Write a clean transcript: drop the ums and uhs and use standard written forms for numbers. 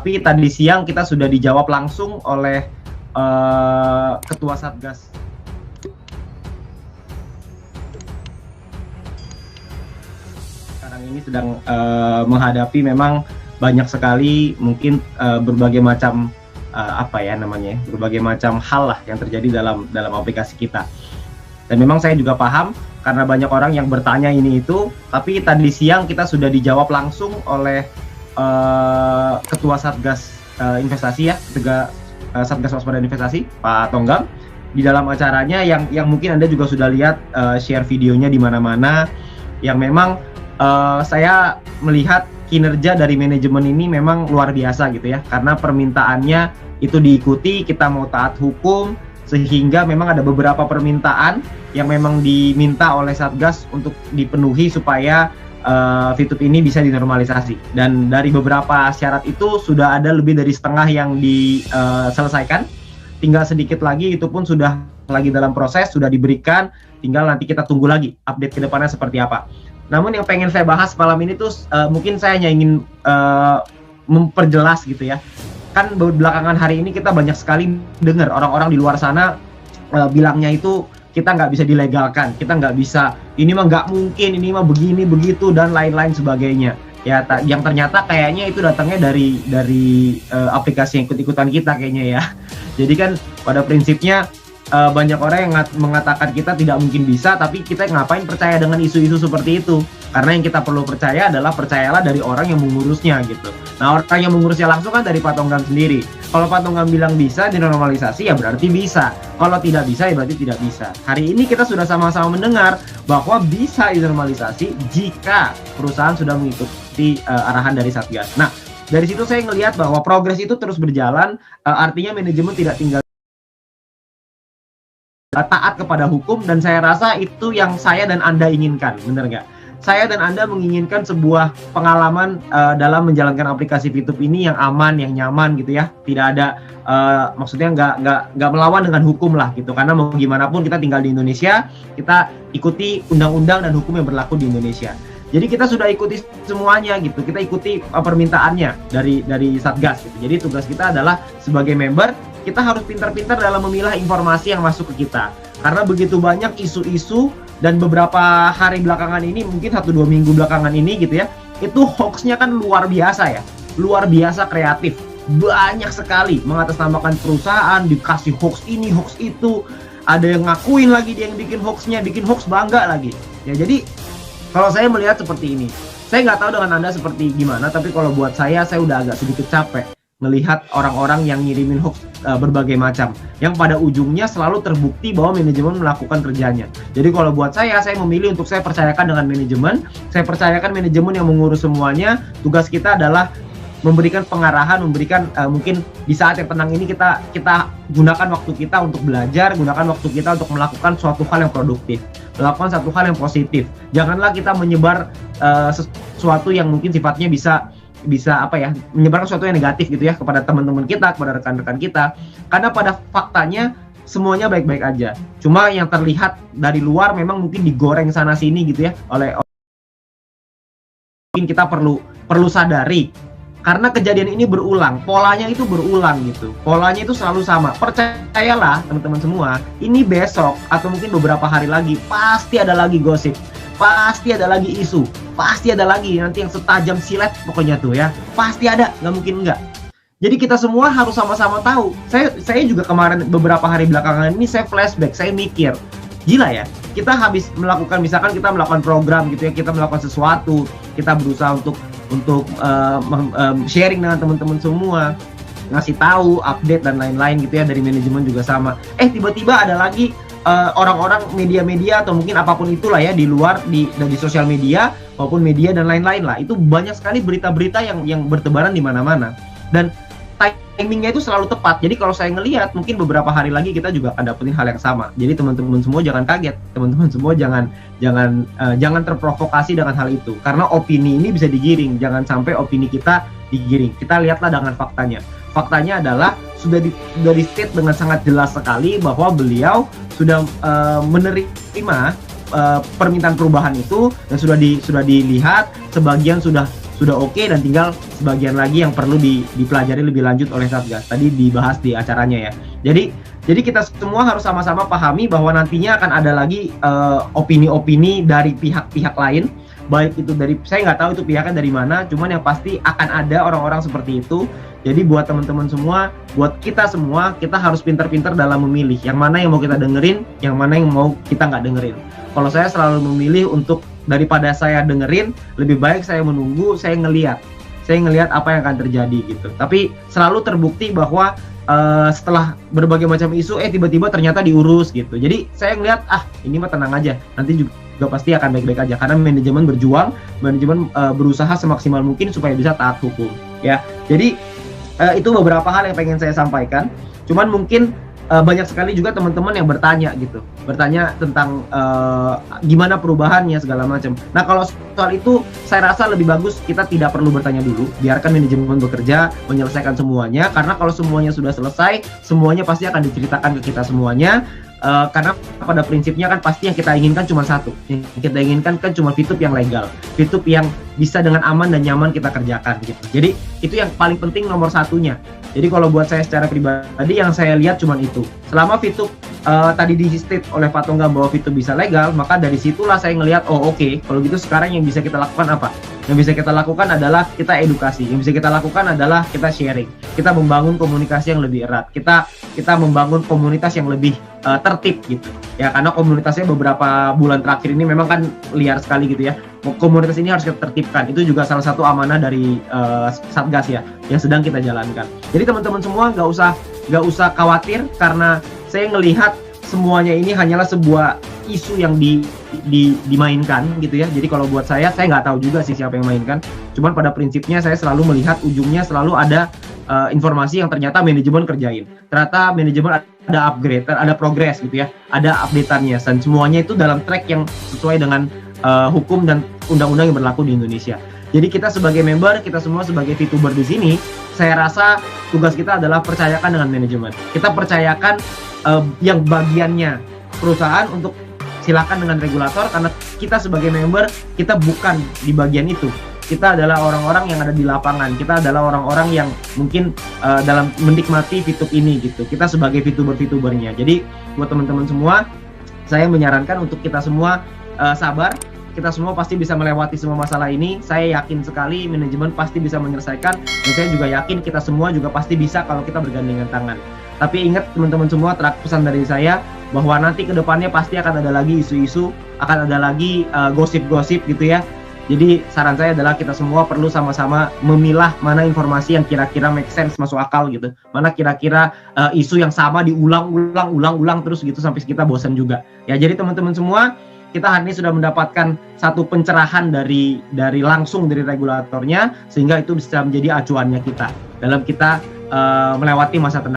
Tapi tadi siang kita sudah dijawab langsung oleh Ketua Satgas. Sekarang ini sedang menghadapi memang banyak sekali mungkin berbagai macam berbagai macam hal lah yang terjadi dalam aplikasi kita. Dan memang saya juga paham karena banyak orang yang bertanya ini itu, tapi tadi siang kita sudah dijawab langsung oleh Ketua Satgas Investasi ya, Satgas Waspada Investasi, Pak Tonggam, di dalam acaranya yang mungkin Anda juga sudah lihat share videonya di mana-mana, yang memang saya melihat kinerja dari manajemen ini memang luar biasa gitu ya, karena permintaannya itu diikuti, kita mau taat hukum, sehingga memang ada beberapa permintaan yang memang diminta oleh Satgas untuk dipenuhi supaya Fitup ini bisa dinormalisasi. Dan dari beberapa syarat itu sudah ada lebih dari setengah yang diselesaikan, tinggal sedikit lagi, itu pun sudah lagi dalam proses, sudah diberikan, tinggal nanti kita tunggu lagi update ke depannya seperti apa. Namun yang pengen saya bahas malam ini tuh mungkin saya hanya ingin memperjelas gitu ya. Kan belakangan hari ini kita banyak sekali dengar orang-orang di luar sana bilangnya itu kita nggak bisa dilegalkan, kita nggak bisa, ini mah nggak mungkin, ini mah begini begitu dan lain-lain sebagainya. Ya, yang ternyata kayaknya itu datangnya dari aplikasi yang ikut-ikutan kita kayaknya ya. Jadi kan pada prinsipnya banyak orang yang mengatakan kita tidak mungkin bisa, tapi kita ngapain percaya dengan isu-isu seperti itu? Karena yang kita perlu percaya adalah percayalah dari orang yang mengurusnya gitu. Nah, orang yang mengurusnya langsung kan dari Pak Tonggam sendiri. Kalau Pak Tonggam bilang bisa dinormalisasi ya berarti bisa. Kalau tidak bisa ya berarti tidak bisa. Hari ini kita sudah sama-sama mendengar bahwa bisa dinormalisasi jika perusahaan sudah mengikuti arahan dari Satgas. Nah, dari situ saya ngelihat bahwa progres itu terus berjalan, artinya manajemen tidak tinggal taat kepada hukum, dan saya rasa itu yang saya dan Anda inginkan, bener nggak? Saya dan Anda menginginkan sebuah pengalaman dalam menjalankan aplikasi Fitup ini yang aman, yang nyaman gitu ya. Tidak ada, maksudnya nggak melawan dengan hukum lah gitu. Karena mau gimana pun kita tinggal di Indonesia, kita ikuti undang-undang dan hukum yang berlaku di Indonesia. Jadi kita sudah ikuti semuanya gitu. Kita ikuti permintaannya dari Satgas gitu. Jadi tugas kita adalah sebagai member, kita harus pintar-pintar dalam memilah informasi yang masuk ke kita. Karena begitu banyak isu-isu, dan beberapa hari belakangan ini, mungkin 1-2 minggu belakangan ini gitu ya, itu hoaxnya kan luar biasa ya, luar biasa kreatif, banyak sekali mengatasnamakan perusahaan, dikasih hoax ini, hoax itu, ada yang ngakuin lagi dia yang bikin hoaxnya, bikin hoax bangga lagi ya. Jadi kalau saya melihat seperti ini, saya nggak tahu dengan Anda seperti gimana, tapi kalau buat saya udah agak sedikit capek melihat orang-orang yang ngirimin hoax berbagai macam, yang pada ujungnya selalu terbukti bahwa manajemen melakukan kerjanya. Jadi kalau buat saya memilih untuk saya percayakan dengan manajemen, saya percayakan manajemen yang mengurus semuanya. Tugas kita adalah memberikan pengarahan, memberikan mungkin di saat yang tenang ini kita gunakan waktu kita untuk belajar, gunakan waktu kita untuk melakukan suatu hal yang produktif, melakukan satu hal yang positif. Janganlah kita menyebar sesuatu yang mungkin sifatnya bisa menyebarkan sesuatu yang negatif gitu ya kepada teman-teman kita, kepada rekan-rekan kita, karena pada faktanya semuanya baik-baik aja. Cuma yang terlihat dari luar memang mungkin digoreng sana sini gitu ya oleh mungkin kita perlu sadari, karena kejadian ini berulang, polanya itu berulang gitu, polanya itu selalu sama. Percayalah teman-teman semua, ini besok atau mungkin beberapa hari lagi pasti ada lagi gosip, pasti ada lagi isu, pasti ada lagi nanti yang setajam silet pokoknya tuh ya, pasti ada, nggak mungkin enggak. Jadi kita semua harus sama-sama tahu. Saya juga kemarin beberapa hari belakangan ini saya flashback, saya mikir, gila ya, kita habis melakukan, misalkan kita melakukan program gitu ya, kita melakukan sesuatu, kita berusaha untuk sharing dengan teman-teman semua, ngasih tahu, update dan lain-lain gitu ya, dari manajemen juga sama. Tiba-tiba ada lagi orang-orang media-media atau mungkin apapun itulah ya di luar di sosial media maupun media dan lain-lain lah, itu banyak sekali berita-berita yang bertebaran di mana-mana, dan timingnya itu selalu tepat. Jadi kalau saya ngelihat mungkin beberapa hari lagi kita juga akan dapetin hal yang sama. Jadi teman-teman semua jangan kaget, teman-teman semua jangan terprovokasi dengan hal itu, karena opini ini bisa digiring. Jangan sampai opini kita digiring. Kita lihatlah dengan faktanya. Faktanya adalah sudah di state dengan sangat jelas sekali bahwa beliau sudah menerima permintaan perubahan itu, dan sudah dilihat, sebagian sudah sudah oke, dan tinggal sebagian lagi yang perlu dipelajari lebih lanjut oleh Satgas. Tadi dibahas di acaranya ya. Jadi kita semua harus sama-sama pahami bahwa nantinya akan ada lagi opini-opini dari pihak-pihak lain, baik itu dari, saya nggak tahu itu pihaknya dari mana, cuman yang pasti akan ada orang-orang seperti itu. Jadi buat teman-teman semua, buat kita semua, kita harus pintar-pintar dalam memilih yang mana yang mau kita dengerin, yang mana yang mau kita nggak dengerin. Kalau saya selalu memilih untuk, daripada saya dengerin, lebih baik saya menunggu, saya ngelihat apa yang akan terjadi gitu. Tapi selalu terbukti bahwa setelah berbagai macam isu, tiba-tiba ternyata diurus gitu. Jadi saya ngelihat, ini mah tenang aja, nanti juga pasti akan baik-baik aja, karena manajemen berjuang, manajemen berusaha semaksimal mungkin supaya bisa taat hukum ya. Jadi itu beberapa hal yang pengen saya sampaikan. Cuman mungkin banyak sekali juga teman-teman yang bertanya tentang gimana perubahannya segala macam. Nah, kalau soal itu saya rasa lebih bagus kita tidak perlu bertanya dulu, biarkan manajemen bekerja menyelesaikan semuanya, karena kalau semuanya sudah selesai, semuanya pasti akan diceritakan ke kita semuanya. Karena pada prinsipnya kan pasti yang kita inginkan cuma satu, yang kita inginkan kan cuma VTube yang legal, VTube yang bisa dengan aman dan nyaman kita kerjakan gitu. Jadi itu yang paling penting, nomor satunya. Jadi kalau buat saya secara pribadi, yang saya lihat cuma itu. Selama VTube tadi di state oleh Pak Tongam bahwa VTube bisa legal, maka dari situlah saya ngelihat, oke, kalau gitu sekarang yang bisa kita lakukan apa? Yang bisa kita lakukan adalah kita edukasi, yang bisa kita lakukan adalah kita sharing, kita membangun komunikasi yang lebih erat, kita membangun komunitas yang lebih tertib gitu ya, karena komunitasnya beberapa bulan terakhir ini memang kan liar sekali gitu ya. Komunitas ini harus kita tertibkan, itu juga salah satu amanah dari Satgas ya, yang sedang kita jalankan. Jadi teman-teman semua nggak usah khawatir, karena saya ngelihat semuanya ini hanyalah sebuah isu yang dimainkan gitu ya. Jadi kalau buat saya nggak tahu juga sih siapa yang mainkan. Cuman pada prinsipnya saya selalu melihat ujungnya selalu ada informasi yang ternyata manajemen kerjain. Ternyata manajemen ada upgrade, ada progress gitu ya, ada update-annya, dan semuanya itu dalam track yang sesuai dengan hukum dan undang-undang yang berlaku di Indonesia. Jadi kita sebagai member, kita semua sebagai VTuber di sini, saya rasa tugas kita adalah percayakan dengan manajemen. Kita percayakan yang bagiannya perusahaan untuk silakan dengan regulator, karena kita sebagai member, kita bukan di bagian itu. Kita adalah orang-orang yang ada di lapangan, kita adalah orang-orang yang mungkin dalam menikmati VTube ini gitu. Kita sebagai VTuber-VTubernya. Jadi buat teman-teman semua, saya menyarankan untuk kita semua sabar. Kita semua pasti bisa melewati semua masalah ini. Saya yakin sekali manajemen pasti bisa menyelesaikan, dan saya juga yakin kita semua juga pasti bisa kalau kita bergandengan tangan. Tapi ingat teman-teman semua, pesan dari saya bahwa nanti kedepannya pasti akan ada lagi isu-isu, akan ada lagi gosip-gosip gitu ya. Jadi saran saya adalah kita semua perlu sama-sama memilah mana informasi yang kira-kira make sense, masuk akal gitu. Mana kira-kira isu yang sama diulang terus gitu sampai kita bosan juga. Ya, jadi teman-teman semua, kita hari ini sudah mendapatkan satu pencerahan dari langsung dari regulatornya, sehingga itu bisa menjadi acuannya kita dalam kita melewati masa tenang.